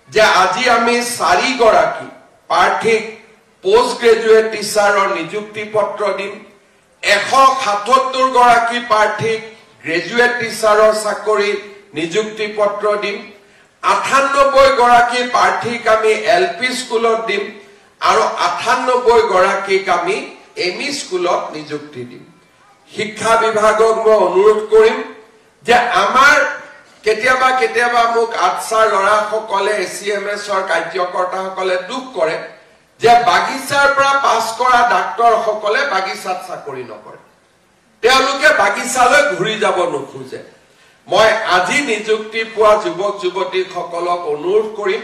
যে আজি আমি 4 গৰাকী প্ৰাৰ্থীক পোষ্ট গ্ৰেজুৱেট টিচাৰৰ নিযুক্তি পত্ৰ দিম 177 গৰাকী প্ৰাৰ্থীক গ্ৰেজুৱেট টিচাৰৰ চাকৰি নিযুক্তি পত্ৰ দিম 98 গৰাকী প্ৰাৰ্থীক আমি এলপি স্কুলত দিম আৰু 98 গৰাকীক আমি এমই স্কুলত নিযুক্তি দিম শিক্ষা বিভাগক মই অনুৰোধ কৰিম যে আমাৰ কেতিয়াবা মোক আচ্ছা লৰা সকলে এসিএমএছৰ কাৰ্যকৰ্তাসকলে দুখ কৰে যে বাগিচাৰ পৰা পাছ কৰা ডাক্তৰ সকলে বাগিচাত চাকৰি নকৰে তেওঁলোকে বাগিচালৈ ঘূৰি যাব নোখোজে মই আজি নিযুক্তি পোৱা যুৱক যুৱতী সকলক অনুৰোধ কৰিম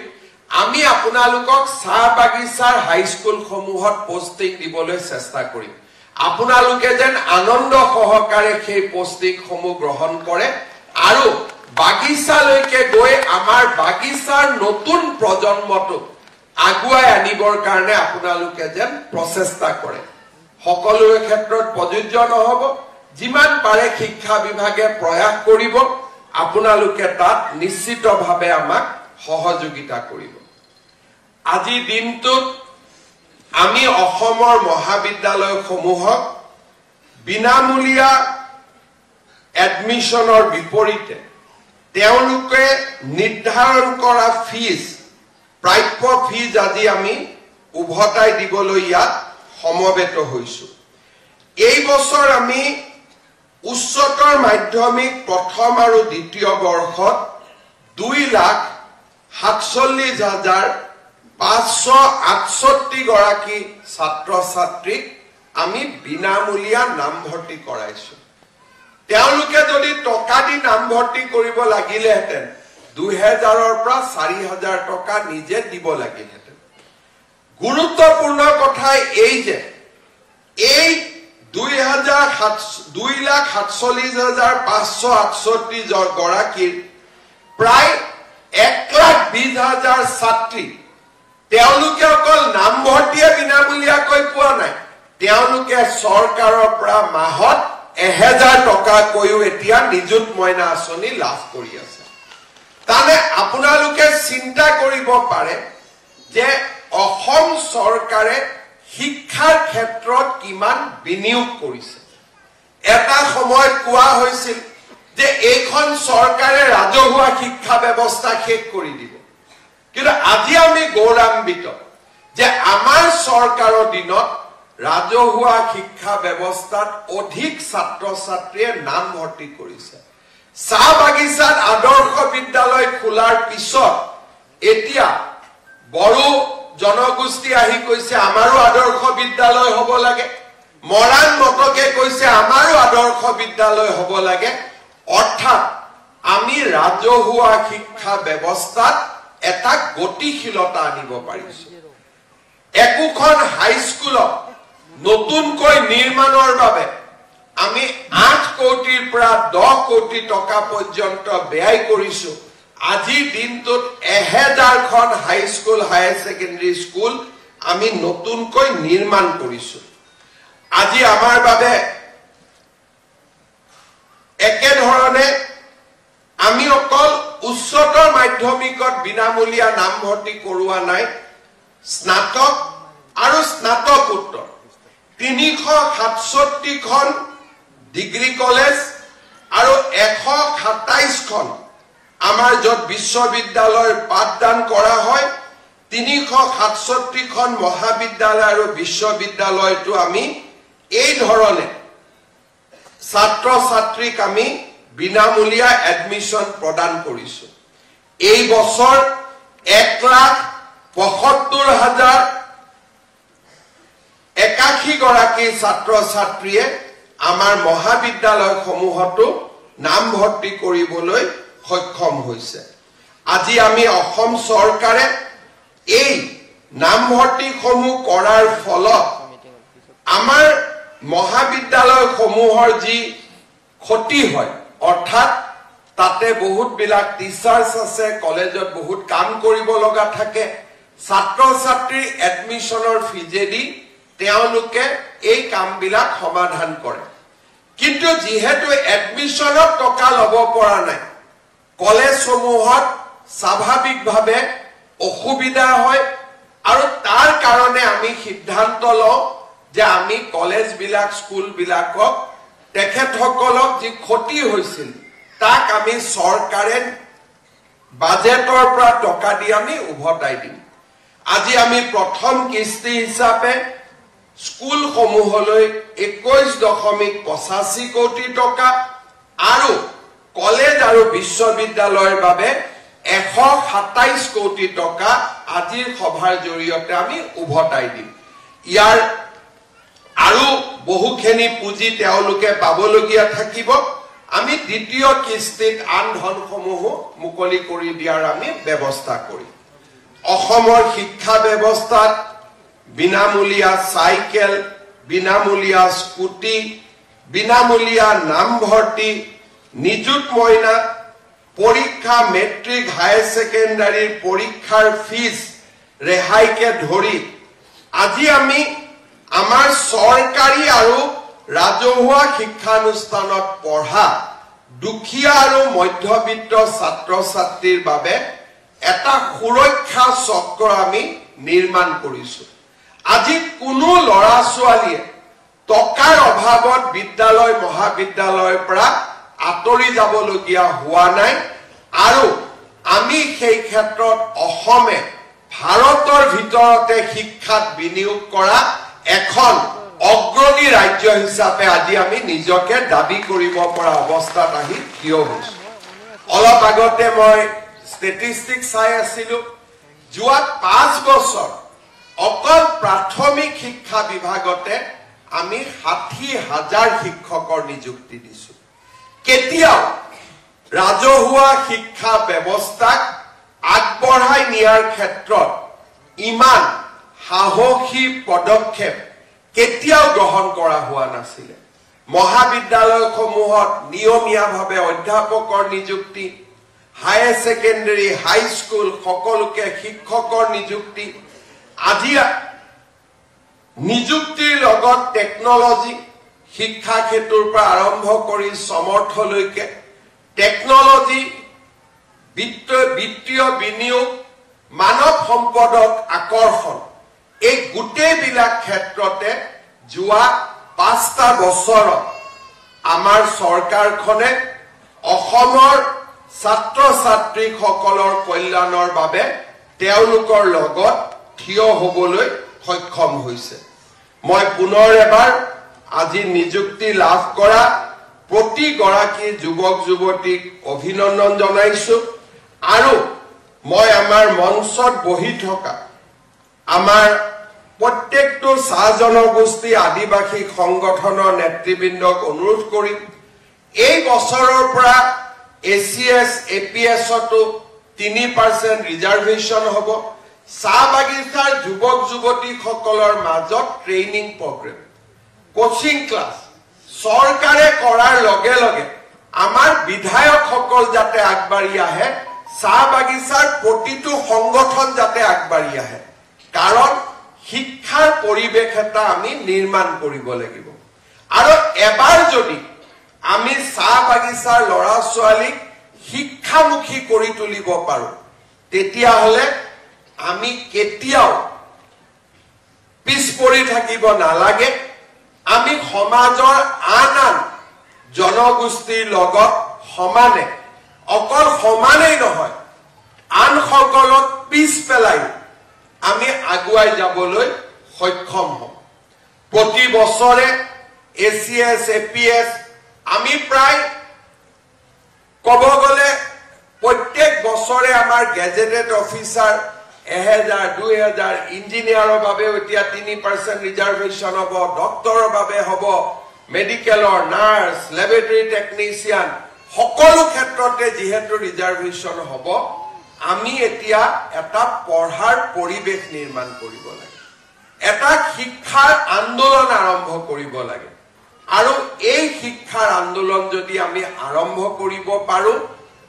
আমি আপোনালোকক চাহ বাগিচাৰ হাইস্কুল সমূহত পোষ্টিং দিবলৈ চেষ্টা কৰিম আপোনালোকে যেন আনন্দ সহকাৰে সেই পোষ্টিং সমূহ গ্ৰহণ কৰে আৰু বাগিচালৈকে গৈ আমাৰ বাগিচাৰ নতুন প্ৰজন্মটো আগুৱাই আনিবৰ কাৰণে আপোনালোকে যেন প্ৰচেষ্টা কৰে সকলোৰে ক্ষেত্ৰত প্ৰযোজ্য নহব যিমান পাৰে শিক্ষা বিভাগে প্ৰয়াস কৰিব আপোনালোকে তাত নিশ্চিতভাৱে আমাক সহযোগিতা কৰিব আজি দিনটোত আমি অসমৰ মহাবিদ্যালয়সমূহক বিনামূলীয়া এডমিশনৰ বিপৰীতে তেওঁলোকে নিৰ্ধাৰণ কৰা ফিজ প্ৰাপ্য ফিজ আজি আমি উভতাই দিবলৈ ইয়াত সমবেত হৈছো এই বছৰ আমি উচ্চতৰ মাধ্যমিক প্ৰথম আৰু দ্বিতীয় বৰ্ষত 2,47,568 গৰাকী ছাত্ৰ ছাত্ৰীক আমি বিনামূলীয়া নামভৰ্তি কৰাইছো তেওঁলোকে যদি টকা দি নামভৰ্তি কৰিব লাগিলেহেঁতেন 2000ৰ পৰা 4000 টকা নিজে দিব লাগিলেহেঁতেন গুৰুত্বপূৰ্ণ কথা এই যে এই 2,47,568 গৰাকীৰ প্ৰায় 1,20,000 ছাত্ৰী তেওঁলোকে অকল নামভৰ্তিয়ে বিনামূলীয়াকৈ পোৱা নাই তেওঁলোকে চৰকাৰৰ পৰা মাহত 1000 টকা কৈও এতিয়া নিযুত মইনা আঁচনি লাভ কৰি আছে তানে আপোনালোকে চিন্তা কৰিব পাৰে যে অসম চৰকাৰে শিক্ষাৰ ক্ষেত্ৰত কিমান বিনিয়োগ কৰিছে এটা সময়ত কোৱা হৈছিল যে এইখন চৰকাৰে ৰাজহুৱা শিক্ষা ব্যৱস্থা শেষ কৰি দিব কিন্তু আজি আমি গৌৰৱান্বিত যে আমাৰ চৰকাৰৰ দিনত ৰাজহুৱা শিক্ষা ব্যৱস্থাত অধিক ছাত্ৰ ছাত্ৰীয়ে নামভৰ্তি কৰিছে চাহ বাগিচাত আদৰ্শ বিদ্যালয় খোলাৰ পিছত এতিয়া বড়ো জনগোষ্ঠী আহি কৈছে আমাৰো আদৰ্শ বিদ্যালয় হ'ব লাগে মৰাণ মতকে কৈছে আমাৰো আদৰ্শ বিদ্যালয় হ'ব লাগে অৰ্থাৎ আমি ৰাজহুৱা শিক্ষা ব্যৱস্থাত এটা গতিশীলতা আনিব পাৰিছো একোখন হাইস্কুলত নতুনকৈ নিৰ্মাণৰ বাবে আমি 8 কোটিৰ পৰা 10 কোটি টকা পৰ্যন্ত ব্যয় কৰিছো আজি দিনটোত 1000খন হাইস্কুল হায়াৰ সেকেন্ডাৰী স্কুল আমি নতুনকৈ নিৰ্মাণ কৰিছো আজি আমাৰ বাবে একে ধৰণে আমি অকল উচ্চতৰ মাধ্যমিকত বিনামূলীয়া নামভৰ্তি কৰোৱা নাই স্নাতক আৰু স্নাতকোত্তৰ 367খন ডিগ্ৰী কলেজ আৰু 127খন আমাৰ যত বিশ্ববিদ্যালয়ৰ পাঠদান কৰা হয় 367খন মহাবিদ্যালয় আৰু বিশ্ববিদ্যালয়টো আমি এই ধৰণে ছাত্ৰ ছাত্ৰীক আমি বিনামূলীয়া এডমিশন প্ৰদান কৰিছো এই বছৰ 1,75,081 গৰাকী ছাত্ৰ ছাত্ৰীয়ে আমাৰ মহাবিদ্যালয়সমূহতো নামভৰ্তি কৰিবলৈ সক্ষম হৈছে আজি আমি অসম চৰকাৰে এই নামভৰ্তিসমূহ কৰাৰ ফলত আমাৰ মহাবিদ্যালয়সমূহৰ যি ক্ষতি হয় অৰ্থাৎ তাতে বহুত বিলাক টিচাৰ্ছ আছে কলেজত বহুত কাম কৰিব লগা থাকে ছাত্ৰ ছাত্ৰী এডমিশনৰ ফিজেদি তেওঁলোকে এই কামবিলাক সমাধান কৰে কিন্তু যেহেতু এডমিশনত টকা লব পৰা নাই কলেজসমূহত স্বাভাৱিকভাৱে অসুবিধা হয় আৰু তাৰ কাৰণে আমি সিদ্ধান্ত লওঁ যে আমি কলেজ বিলাক স্কুল বিলাকক তেখেতসকলক যি ক্ষতি হৈছিল তাক আমি চৰকাৰে বাজেটৰ পৰা টকা দি আমি উভতাই দিম আজি আমি প্ৰথম কিস্তি হিচাপে স্কুল সমূহলৈ 21.85 কোটি টকা আৰু কলেজ আৰু বিশ্ববিদ্যালয়ৰ বাবে 127 কোটি টকা আজিৰ সভাৰ জৰিয়তে আমি উভতাই দিম ইয়াৰ আৰু বহুখিনি পুঁজি তেওঁলোকে পাবলগীয়া থাকিব আমি দ্বিতীয় কিস্তিত আন ধনসমূহ মুকলি কৰি দিয়াৰ আমি ব্যৱস্থা কৰিম অসমৰ শিক্ষা ব্যৱস্থাত বিনামূলীয়া সাইকেল বিনামূলীয়া স্কুটি বিনামূলীয়া নামভৰ্তি নিযুত মইনা পৰীক্ষা মেট্ৰিক হায়াৰ সেকেন্ডাৰী পৰীক্ষাৰ ফিজ ৰেহাইকে ধৰি আজি আমি আমাৰ চৰকাৰী আৰু ৰাজহুৱা শিক্ষানুষ্ঠানত পঢ়া দুখীয়া আৰু মধ্যবিত্ত ছাত্ৰ ছাত্ৰীৰ বাবে এটা সুৰক্ষা চক্ৰ আমি নিৰ্মাণ কৰিছো আজি কোনো লৰা ছোৱালীয়ে টকাৰ অভাৱত বিদ্যালয় মহাবিদ্যালয়ৰ পৰা আতৰি যাবলগীয়া হোৱা নাই আৰু আমি সেই ক্ষেত্ৰত অসমে ভাৰতৰ ভিতৰতে শিক্ষাত বিনিয়োগ কৰা এখন অগ্ৰণী ৰাজ্য হিচাপে আজি আমি নিজকে দাবী কৰিব পৰা অৱস্থাত আহি থিয় হৈছো অলপ আগতে মই ষ্টেটিষ্টিক্স চাই আছিলো যোৱা 5 বছৰ অকল প্ৰাথমিক শিক্ষা বিভাগতে আমি 60,000 শিক্ষকৰ নিযুক্তি দিছো কেতিয়াও ৰাজহুৱা শিক্ষা ব্যৱস্থাক আগবঢ়াই নিয়াৰ ক্ষেত্ৰত ইমান সাহসী পদক্ষেপ কেতিয়াও গ্ৰহণ কৰা হোৱা নাছিল মহাবিদ্যালয়সমূহত নিয়মীয়াভাৱে অধ্যাপকৰ নিযুক্তি হায়াৰ সেকেন্ডাৰী হাই স্কুল সকলোকে শিক্ষকৰ নিযুক্তি আজি নিযুক্তিৰ লগত টেকনলজি শিক্ষা ক্ষেত্ৰৰ পৰা আৰম্ভ কৰি সমৰ্থলৈকে টেকনলজি বিত্তীয় বিনিয়োগ মানৱ সম্পদক আকৰ্ষণ এই গোটেইবিলাক ক্ষেত্ৰতে যোৱা 5টা বছৰত আমাৰ চৰকাৰখনে অসমৰ ছাত্ৰ ছাত্ৰীসকলৰ কল্যাণৰ বাবে তেওঁলোকৰ লগত থিয় হ'বলৈ সক্ষম হৈছে মই পুনৰ এবাৰ আজি নিযুক্তি লাভ কৰা প্ৰতি গৰাকী যুৱক যুৱতীক অভিনন্দন জনাইছো আৰু মই আমাৰ মঞ্চত বহি থকা আমাৰ প্ৰত্যেকটো চাহ জনগোষ্ঠী আদিবাসী সংগঠনৰ নেতৃবৃন্দক অনুৰোধ কৰিম এই বছৰৰ পৰা এচিএস এপিএছতো 3% ৰিজাৰ্ভেশ্যন হ'ব চাহ বাগিচাৰ যুৱক যুৱতীসকলৰ মাজত ট্ৰেইনিং প্ৰগ্ৰেম কোচিং ক্লাছ চৰকাৰে কৰাৰ লগে লগে আমাৰ বিধায়কসকল যাতে আগবাঢ়ি আহে চাহ বাগিচাৰ প্ৰতিটো সংগঠন যাতে আগবাঢ়ি আহে কাৰণ শিক্ষাৰ পৰিৱেশ এটা আমি নিৰ্মাণ কৰিব লাগিব আৰু এবাৰ যদি আমি চাহ বাগিচাৰ লৰা ছোৱালীক শিক্ষামুখী কৰি তুলিব পাৰো তেতিয়া হলে আমি কেতিয়াও পিছ পৰি থাকিব নালাগে আমি সমাজৰ আন আন জনগোষ্ঠীৰ লগত সমানে অকল সমানেই নহয় আন সকলক পিছ পেলাই আমি আগুৱাই যাবলৈ সক্ষম হম প্ৰতি বছৰে এচিএস এপিএস আমি প্ৰায় কব গলে প্ৰত্যেক বছৰে আমাৰ গেজেটেড অফিচাৰ 1000-2000 ইঞ্জিনিয়াৰৰ বাবে এতিয়া 3% ৰিজাৰ্ভেশ্যন হ'ব ডক্টৰৰ বাবে হ'ব মেডিকেলৰ নাৰ্ছ ল্যাবৰেটৰী টেকনিচিয়ান সকলো ক্ষেত্ৰতে যেহেতু ৰিজাৰ্ভেশ্যন হ'ব আমি এতিয়া এটা পঢ়াৰ পৰিৱেশ নিৰ্মাণ কৰিব লাগে এটা শিক্ষাৰ আন্দোলন আৰম্ভ কৰিব লাগে আৰু এই শিক্ষাৰ আন্দোলন যদি আমি আৰম্ভ কৰিব পাৰো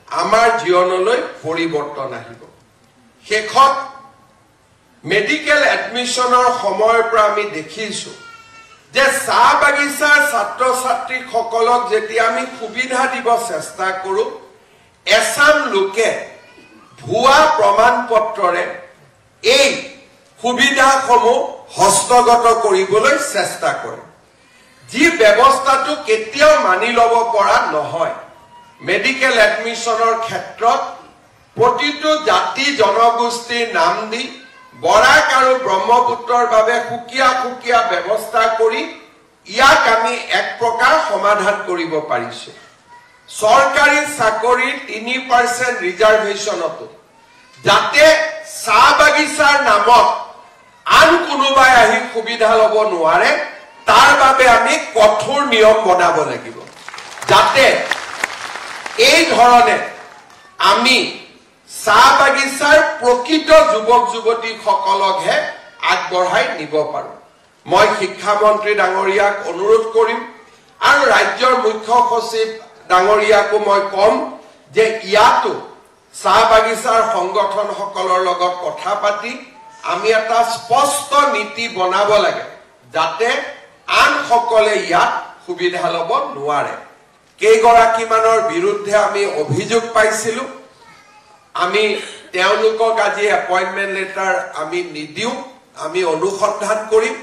আমাৰ জীৱনলৈ পৰিৱৰ্তন আহিব শেষত মেডিকেল এডমিশনৰ সময়ৰ পৰা আমি দেখিছো যে চাহ বাগিচাৰ ছাত্ৰ ছাত্ৰীসকলক যেতিয়া আমি সুবিধা দিব চেষ্টা কৰো এছাম লোকে ভুৱা প্ৰমাণ পত্ৰৰে এই সুবিধাসমূহ হস্তগত কৰিবলৈ চেষ্টা কৰে যি ব্যৱস্থাটো কেতিয়াও মানি ল'ব পৰা নহয় মেডিকেল এডমিশনৰ ক্ষেত্ৰত প্ৰতিটো জাতি জনগোষ্ঠীৰ নাম দি বৰাক আৰু ব্ৰহ্মপুত্ৰৰ বাবে সুকীয়া ব্যৱস্থা কৰি ইয়াক আমি এক প্ৰকাৰ সমাধান কৰিব পাৰিছো সৰকাৰী চাকৰিৰ 3% ৰিজাৰ্ভেশনটো যাতে চাহ বাগিচাৰ নামত আন কোনোবাই আহি সুবিধা ল'ব নোৱাৰে তাৰ বাবে আমি কঠোৰ নিয়ম বনাব লাগিব যাতে এই ধৰণে আমি চাহ বাগিচাৰ প্ৰকৃত যুৱক যুৱতী সকলকহে আগবঢ়াই নিব পাৰো মই শিক্ষা মন্ত্ৰী ডাঙৰীয়াক অনুৰোধ কৰিম আৰু ৰাজ্যৰ মুখ্য সচিব ডাঙৰীয়াকো মই কম যে ইয়াতো চাহ বাগিচাৰ সংগঠন সকলৰ লগত কথা পাতি আমি এটা স্পষ্ট নীতি বনাব লাগে যাতে আন সকলে ইয়াত সুবিধা ল'ব নোৱাৰে কেইগৰাকী মানৰ বিৰুদ্ধে আমি অভিযোগ পাইছিলো আমি তেওঁলোকক আজি এপইন্টমেন্ট লেটাৰ আমি নিদিও আমি অনুসন্ধান কৰিম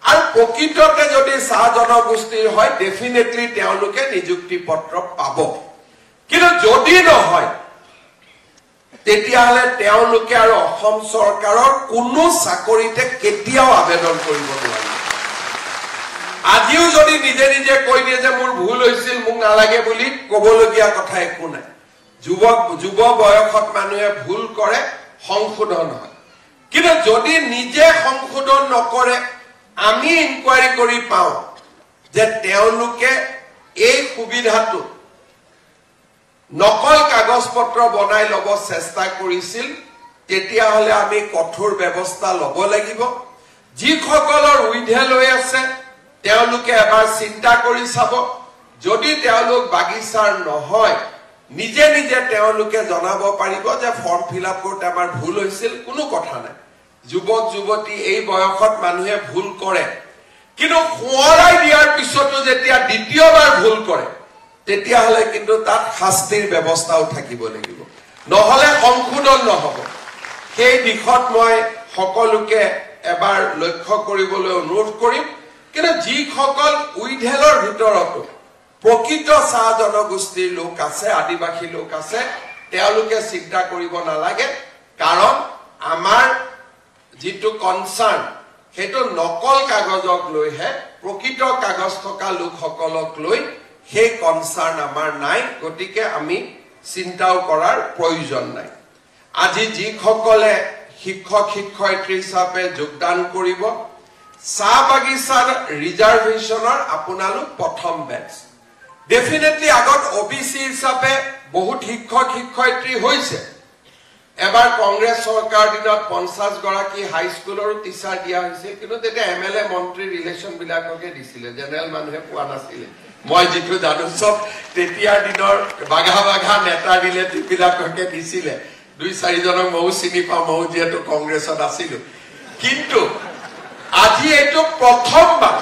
আৰু প্ৰকৃততে যদি চাহ জনগোষ্ঠীৰ হয় ডেফিনেটলি তেওঁলোকে নিযুক্তি পত্ৰ পাব কিন্তু যদি নহয় তেতিয়াহলে তেওঁলোকে আৰু অসম চৰকাৰৰ কোনো চাকৰিতে কেতিয়াও আবেদন কৰিব নোৱাৰে আজিও যদি নিজে নিজে কৈ দিয়ে যে মোৰ ভুল হৈছিল মোক নালাগে বুলি ক'বলগীয়া কথা একো নাই যুৱ বয়সত মানুহে ভুল কৰে সংশোধন হয় কিন্তু যদি নিজে সংশোধন নকৰে আমি ইনকুৱাৰী কৰি পাওঁ যে তেওঁলোকে এই সুবিধাটো নকল কাগজ পত্ৰ বনাই ল'ব চেষ্টা কৰিছিল তেতিয়াহলে আমি কঠোৰ ব্যৱস্থা ল'ব লাগিব যিসকলৰ উইধে লৈ আছে তেওঁলোকে এবাৰ চিন্তা কৰি চাব যদি তেওঁলোক বাগিচাৰ নহয় নিজে নিজে তেওঁলোকে জনাব পাৰিব যে ফৰ্ম ফিল আপ কৰোঁতে আমাৰ ভুল হৈছিল কোনো কথা নাই যুৱক যুৱতী এই বয়সত মানুহে ভুল কৰে কিন্তু সোঁৱৰাই দিয়াৰ পিছতো যেতিয়া দ্বিতীয়বাৰ ভুল কৰে তেতিয়াহলে কিন্তু তাত শাস্তিৰ ব্যৱস্থাও থাকিব লাগিব নহলে সংশোধন নহব সেই দিশত মই সকলোকে এবাৰ লক্ষ্য কৰিবলৈ অনুৰোধ কৰিম কিন্তু যিসকল উইধেলৰ ভিতৰতো প্ৰকৃত চাহ জনগোষ্ঠীৰ লোক আছে আদিবাসী লোক আছে তেওঁলোকে চিন্তা কৰিব নালাগে কাৰণ আমাৰ যিটো কনসাৰ্ন সেইটো নকল কাগজক লৈহে প্ৰকৃত কাগজ থকা লোকসকলক লৈ সেই কনসাৰ্ন আমাৰ নাই গতিকে আমি চিন্তাও কৰাৰ প্ৰয়োজন নাই আজি যিসকলে শিক্ষক শিক্ষয়িত্ৰী হিচাপে যোগদান কৰিব চাহ বাগিচাৰ ৰিজাৰ্ভেশনৰ আপোনালোক প্ৰথম বেচ ডেফিনেটলি আগত ওবিসি হিচাপে বহুত শিক্ষক শিক্ষয়িত্ৰী হৈছে এবাৰ কংগ্ৰেছ চৰকাৰ দিনত 50 গৰাকী হাই স্কুলৰ টিচাৰ দিয়া হৈছিল কিন্তু তেতিয়া এমএলএ মন্ত্ৰী ৰিলেশন বিলাককে দিছিলে জেনেৰেল মানুহে পোৱা নাছিলে মই যেটো জানো সব তেতিয়াৰ দিনৰ বাঘা নেতা ৰিলেটিভ বিলাককে দিছিলে 2-4 জনক মও চিনি পাওঁ মও যেটো কংগ্ৰেছত আছিল কিন্তু আজি এইটো প্ৰথমবাৰ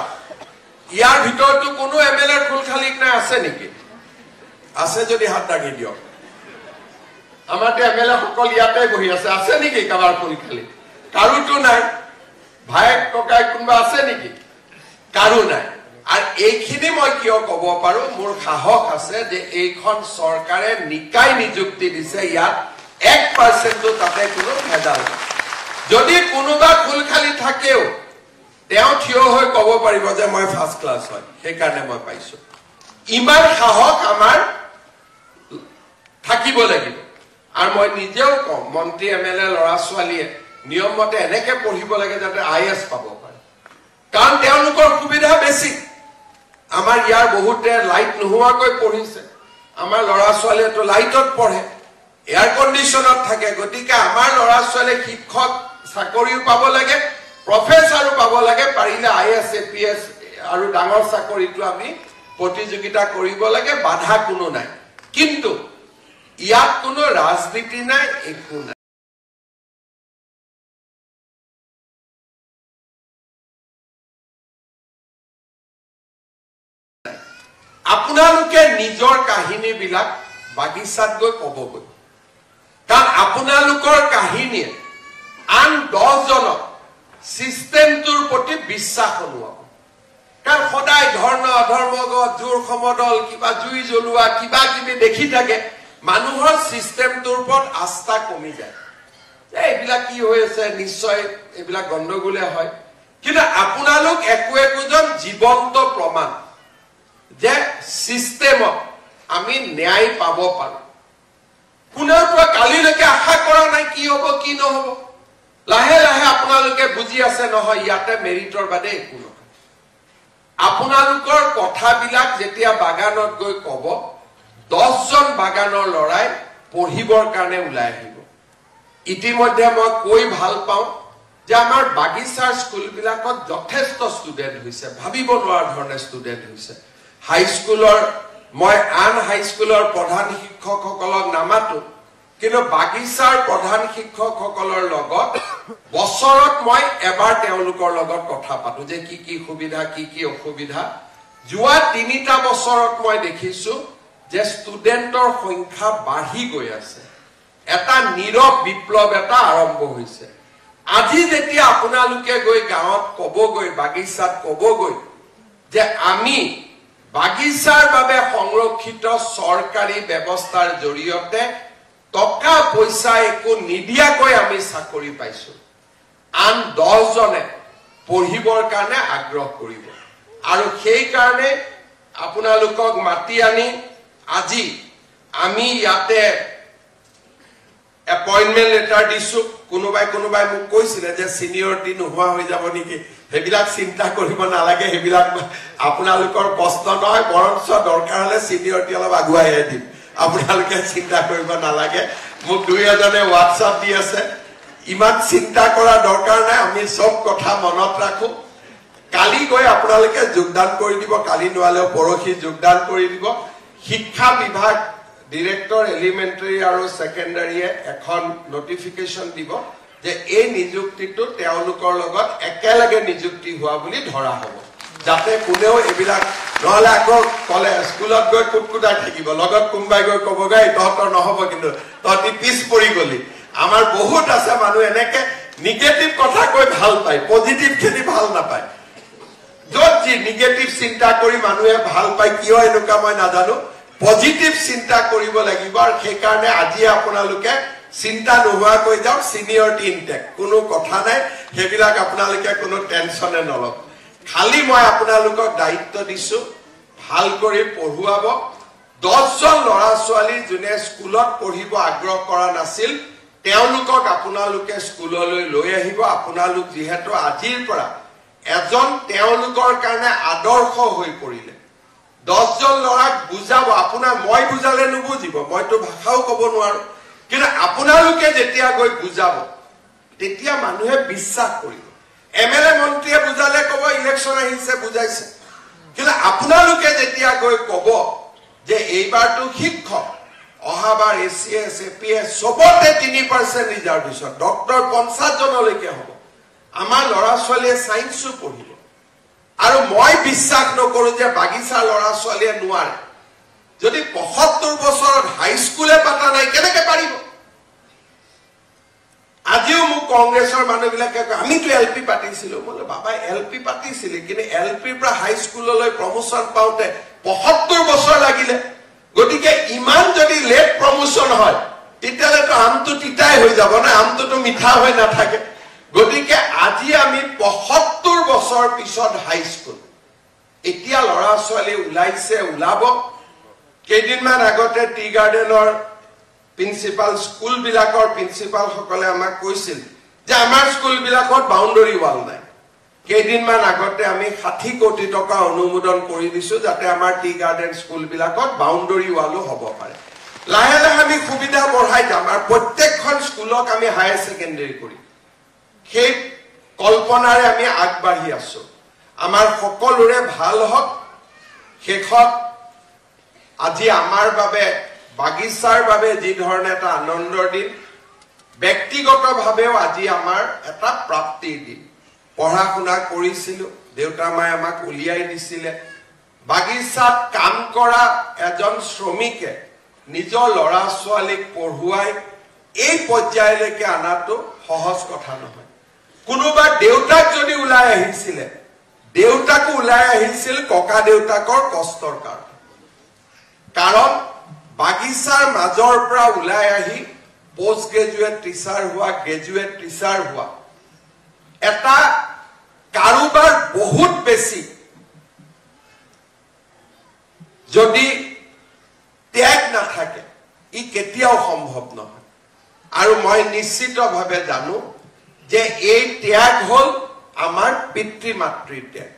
ইয়াৰ ভিতৰতো কোনো এমএলএৰ ফুল খালি নাই আছে নেকি আছে যদি হাত দাঙি দিয়ক আমাতে এমএলএ সকল ইয়াতে বহি আছে নেকি কাবাৰ ফুল খালি কাৰুটো নাই ভাইক ককাই কোনবা আছে নেকি কাৰু নাই আৰু এইখিনি মই কিয় ক'ব পাৰো মোৰ সাহস আছে যে এইখন চৰকাৰে নিকাই নিযুক্তি দিছে ইয়াত 1% তাতে কোনো ভেজাল যদি কোনোবা ফুল খালি থাকেও তেওঁ থিয় হৈ ক'ব পাৰিব যে মই ফাৰ্স্ট ক্লাছ হয় সেই কাৰণে মই পাইছো ইমান সাহস আমাৰ থাকিব লাগিব আৰু মই নিজেও কম মন্ত্ৰী এমএলএ লৰা ছোৱালীয়ে নিয়মমতে এনেকে পঢ়িব লাগে যাতে আইএস পাব পাৰে কাৰণ তেওঁলোকৰ সুবিধা বেছি আমাৰ ইয়াৰ বহুতে লাইট নোহোৱাকৈ পঢ়িছে আমাৰ লৰা ছোৱালীয়েতো লাইটত পঢ়ে এয়াৰ কণ্ডিশনত থাকে গতিকে আমাৰ লৰা ছোৱালী শিক্ষক চাকৰিও পাব লাগে প্ৰফেসৰো পাব লাগে পাৰিলে আইএস এপিএস আৰু ডাঙৰ চাকৰিটো আমি প্ৰতিযোগিতা কৰিব লাগে বাধা কোনো নাই কিন্তু ইয়াত কোনো ৰাজনীতি নাই একো নাই আপোনালোকে নিজৰ কাহিনী বিলাক বাগিচাত গৈ ক'বগৈ কাৰণ আপোনালোকৰ কাহিনীয়ে আন 10 বিশ্বাস অনুভৱ কাৰণ সদায় ধৰ্ম অধৰ্মগত জোৰ সমদল কিবা জুই জ্বলোৱা কিবা কিবি দেখি থাকে মানুহৰ সিস্টেমটোৰ ওপৰত আস্থা কমি যায় এইবিলাক কি হৈ আছে নিশ্চয় এইবিলাক গণ্ডগোলে হয় কিন্তু আপোনালোক একোজন জীৱন্ত প্ৰমাণ যে সিস্টেমত আমি ন্যায় পাব পাৰো কোনেও তো কালিলৈকে আশা কৰা নাই কি হ'ব কি নহব লাহে লাহে আপোনালোকে বুজি আছে নহয় ইয়াতে মেৰিটৰ বাদে একো নহয় আপোনালোকৰ কথাবিলাক যেতিয়া বাগানত গৈ কব 10 জন বাগানৰ লৰাই পঢ়িবৰ কাৰণে ওলাই আহিব ইতিমধ্যে মই কৈ ভাল পাওঁ যে আমাৰ বাগিচাৰ স্কুলবিলাকত যথেষ্ট ষ্টুডেন্ট হৈছে ভাবিব নোৱাৰা ধৰণে ষ্টুডেন্ট হৈছে হাই স্কুলৰ মই আন হাই স্কুলৰ প্ৰধান শিক্ষকসকলক নামাতো কিন্তু বাগিচাৰ প্ৰধান শিক্ষকসকলৰ লগত বছৰত মই এবাৰ তেওঁলোকৰ লগত কথা পাতো যে কি সুবিধা কি অসুবিধা যোৱা 3টা বছৰত মই দেখিছো যে ষ্টুডেন্টৰ সংখ্যা বাঢ়ি গৈ আছে এটা নীৰৱ বিপ্লৱ এটা আৰম্ভ হৈছে আজি যেতিয়া আপোনালোকে গৈ গাঁৱত কবগৈ বাগিচাত কবগৈ যে আমি বাগিচাৰ বাবে সংৰক্ষিত চৰকাৰী ব্যৱস্থাৰ জৰিয়তে টকা পইচা একো নিদিয়াকৈ আমি চাকৰি পাইছো আন 10 জনে পঢ়িবৰ কাৰণে আগ্ৰহ কৰিব আৰু সেই কাৰণে আপোনালোকক মাতি আনি আজি আমি ইয়াতে এপইন্টমেন্ট লেটাৰ দিছো কোনোবাই মোক কৈছিলে যে সিনিয়ৰিটি নোহোৱা হৈ যাব নেকি হেবিলাক চিন্তা কৰিব নালাগে হেবিলাক আপোনালোকৰ কষ্ট নহয় বৰঞ্চ দৰকাৰ হলে সিনিয়ৰিটি অলপ আগুৱাই দিম আপোনালোকে চিন্তা কৰিব নালাগে মোক দুই এজনে WhatsApp দি আছে ইমান চিন্তা কৰা দৰকাৰ নাই আমি সব কথা মনত ৰাখো কালি গৈ আপোনালোকে যোগদান কৰি দিব কালি নোৱালেও পৰহি যোগদান কৰি দিব শিক্ষা বিভাগ ডিৰেক্টৰ এলিমেন্টাৰী আৰু সেকেন্ডাৰীয়ে এখন নটিফিকেশন দিব যে এই নিযুক্তিটো তেওঁলোকৰ লগত একেলগে নিযুক্তি হোৱা বুলি ধৰা হ'ব যাতে কোনেও এবিলাক নহলে আকৌ কলে স্কুলত গৈ কুটকুটাই থাকিব লগত কোনবাই গৈ কবগৈ তহঁতৰ নহব কিন্তু তহঁতি পিছ পৰি গলি আমাৰ বহুত আছে মানুহ এনেকে নিগেটিভ কথা কৈ ভাল পায় পজিটিভ খিনি ভাল নাপায় যত যি নিগেটিভ চিন্তা কৰি মানুহে ভাল পায় কিয় এনেকুৱা মই নাজানো পজিটিভ চিন্তা কৰিব লাগিব আৰু সেই কাৰণে আজি আপোনালোকে চিন্তা নোহোৱা কৈ যাও সিনিয়ৰিটি ইনটেক কোনো কথা নাই হেবিলাক আপোনালোকে কোনো টেনচনে নলক খালি মই আপোনালোকক দায়িত্ব দিছো ভাল কৰি পঢ়ুৱাব 10 জন লৰা ছোৱালী যোনে স্কুলত পঢ়িব আগ্ৰহ কৰা নাছিল তেওঁলোকক আপোনালোকে স্কুললৈ লৈ আহিব আপোনালোক যিহেতু আজিৰ পৰা এজন তেওঁলোকৰ কাৰণে আদৰ্শ হৈ পৰিলে 10 জন লৰাক বুজাব আপোনাৰ মই বুজালে নুবুজিব মইতো ভাষাও ক'ব নোৱাৰো কিন্তু আপোনালোকে যেতিয়া গৈ বুজাব তেতিয়া মানুহে বিশ্বাস কৰিব এমএলএ মন্ত্ৰীয়ে বুজালে ক'ব ইলেকশ্যন আহিছে বুজাইছে কিন্তু আপোনালোকে যেতিয়া গৈ ক'ব যে এইবাৰটো শিক্ষক অহাবাৰ এসিএস এপিএস সবতে 3% ৰিজাৰ্ভেশ্যন ডক্টৰ 50 জনলৈকে হ'ব আমাৰ লৰা ছোৱালীয়ে সায়েন্সও পঢ়িব আৰু মই বিশ্বাস নকৰো যে বাগিচা লৰা ছোৱালীয়ে নোৱাৰে যদি 75 বছৰত হাই স্কুলে পাতা নাই কেনেকে পাৰিব আজিও মোক কংগ্ৰেছৰ মানুহবিলাকে আমিতো এলপি পাতিছিলো বলে বাবা এলপি পাতিছিল কিন্তু এলপিৰ পৰা হাই স্কুললৈ প্ৰমোশন পাওতে 75 বছৰ লাগিলে গতিকে ইমান যদি লেট প্ৰমোশন হয় তেতিয়ালেতো আমটো তিতাই হৈ যাব না আমটো মিঠা হৈ নাথাকে গতিকে আজি আমি 75 বছৰ পিছত হাই স্কুল এতিয়া লৰা ছোৱালী ওলাইছে ওলাব কেইদিনমান আগতে টি গাৰ্ডেনৰ প্ৰিন্সিপাল স্কুল বিলাকৰ প্ৰিন্সিপাল সকলে আমাক কৈছিল যে আমাৰ স্কুল বিলাকত বাউন্ডাৰী ওয়াল নাই কেইদিনমান আগতে আমি 60 কোটি টকা অনুমোদন কৰি দিছো যাতে আমাৰ টি গাৰ্ডেন স্কুল বিলাকত বাউন্ডাৰী ওয়ালও হ'ব পাৰে লাহে লাহে আমি সুবিধা বঢ়াই যাম আৰু প্ৰত্যেকখন স্কুলক আমি হায়াৰ সেকেন্ডাৰী কৰি সেই কল্পনাৰে আমি আগবাঢ়ি আছো আমাৰ সকলোৰে ভাল হওক শেষত আজি আমাৰ বাবে বাগিচাৰ বাবে যি ধৰণে এটা আনন্দৰ দিন ব্যক্তিগতভাৱেও আজি আমাৰ এটা প্ৰাপ্তিৰ দিন পঢ়া শুনা কৰিছিলো দেউতা মায়ে আমাক উলিয়াই দিছিলে বাগিচাত কাম কৰা এজন শ্ৰমিকে নিজৰ লৰা ছোৱালীক পঢ়ুৱাই এই পৰ্যায়লৈকে আনাটো সহজ কথা নহয় কোনোবা দেউতাক যদি ওলাই আহিছিলে দেউতাকো ওলাই আহিছিল ককা দেউতাকৰ কষ্টৰ কাৰণে কাৰণ বাগিচাৰ মাজৰ পৰা ওলাই আহি পোষ্ট গ্ৰেজুৱেট টিচাৰ হোৱা গ্ৰেজুৱেট টিচাৰ হোৱা এটা কাৰোবাৰ বহুত বেছি যদি ত্যাগ নাথাকে ই কেতিয়াও সম্ভৱ নহয় আৰু মই নিশ্চিতভাৱে জানো যে এই ত্যাগ হল আমাৰ পিতৃ মাতৃৰ ত্যাগ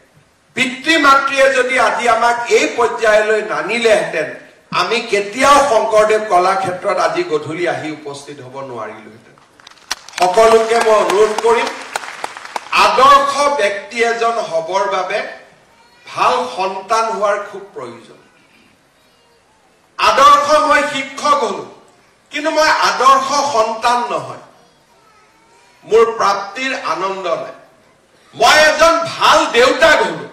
পিতৃ মাতৃয়ে যদি আজি আমাক এই পৰ্যায়লৈ নানিলেহেঁতেন আমি কেতিয়াও শংকৰদেৱ কলাক্ষেত্ৰত আজি গধূলি আহি উপস্থিত হ'ব নোৱাৰিলোহেঁতেন সকলোকে মই অনুৰোধ কৰিম আদৰ্শ ব্যক্তি এজন হবৰ বাবে ভাল সন্তান হোৱাৰ খুব প্ৰয়োজন আদৰ্শ মই শিক্ষক হলো কিন্তু মই আদৰ্শ সন্তান নহয় মোৰ প্ৰাপ্তিৰ আনন্দ নাই মই এজন ভাল দেউতাক হলো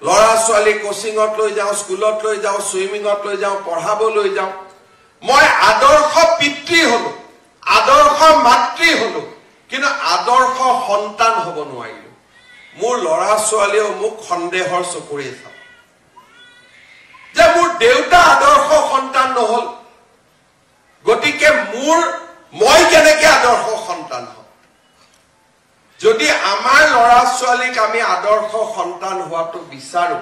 লৰা ছোৱালী কোচিঙত লৈ যাওঁ স্কুলত লৈ যাওঁ সুইমিঙত লৈ যাওঁ পঢ়াবলৈ যাওঁ মই আদৰ্শ পিতৃ হলো আদৰ্শ মাতৃ হলো কিন্তু আদৰ্শ সন্তান হ'ব নোৱাৰিলো মোৰ লৰা ছোৱালীও মোক সন্দেহৰ চকুৰে চায় যে মোৰ দেউতা আদৰ্শ সন্তান নহল গতিকে মই কেনেকৈ আদৰ্শ সন্তান হম যদি আমাৰ লৰা ছোৱালীক আমি আদৰ্শ সন্তান হোৱাটো বিচাৰো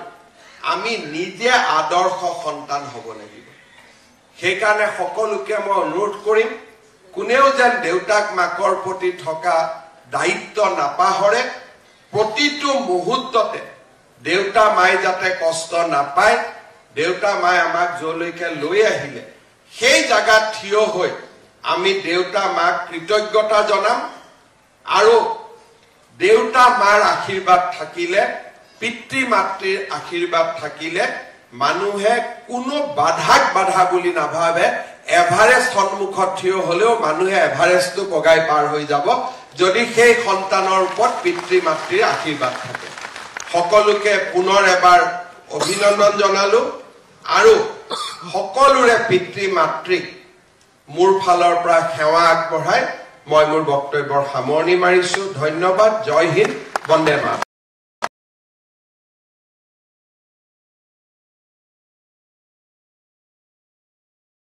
আমি নিজে আদৰ্শ সন্তান হ'ব লাগিব সেইকাৰণে সকলোকে মই অনুৰোধ কৰিম কোনেও যেন দেউতাক মাকৰ প্ৰতি থকা দায়িত্ব নাপাহৰে প্ৰতিটো মুহূৰ্ততে দেউতা মাই যাতে কষ্ট নাপায় দেউতা মাই আমাক যলৈকে লৈ আহিলে সেই জায়গাত থিয় হৈ আমি দেউতা মাক কৃতজ্ঞতা জনাম আৰু দেউতা মাৰ আশীৰ্বাদ থাকিলে পিতৃ মাতৃৰ আশীৰ্বাদ থাকিলে মানুহে কোনো বাধাক বাধা বুলি নাভাবে এভাৰেষ্ট সন্মুখত থিয় হলেও মানুহে এভাৰেষ্টটো বগাই পাৰ হৈ যাব যদি সেই সন্তানৰ ওপৰত পিতৃ মাতৃৰ আশীৰ্বাদ থাকে সকলোকে পুনৰ এবাৰ অভিনন্দন জনালো আৰু সকলোৰে পিতৃ মাতৃক মোৰ ফালৰ পৰা সেৱা আগবঢ়াই মই মোৰ বক্তব্যৰ সামৰণি মাৰিছো ধন্যবাদ জয় হিন্দ বন্দে মাতৰম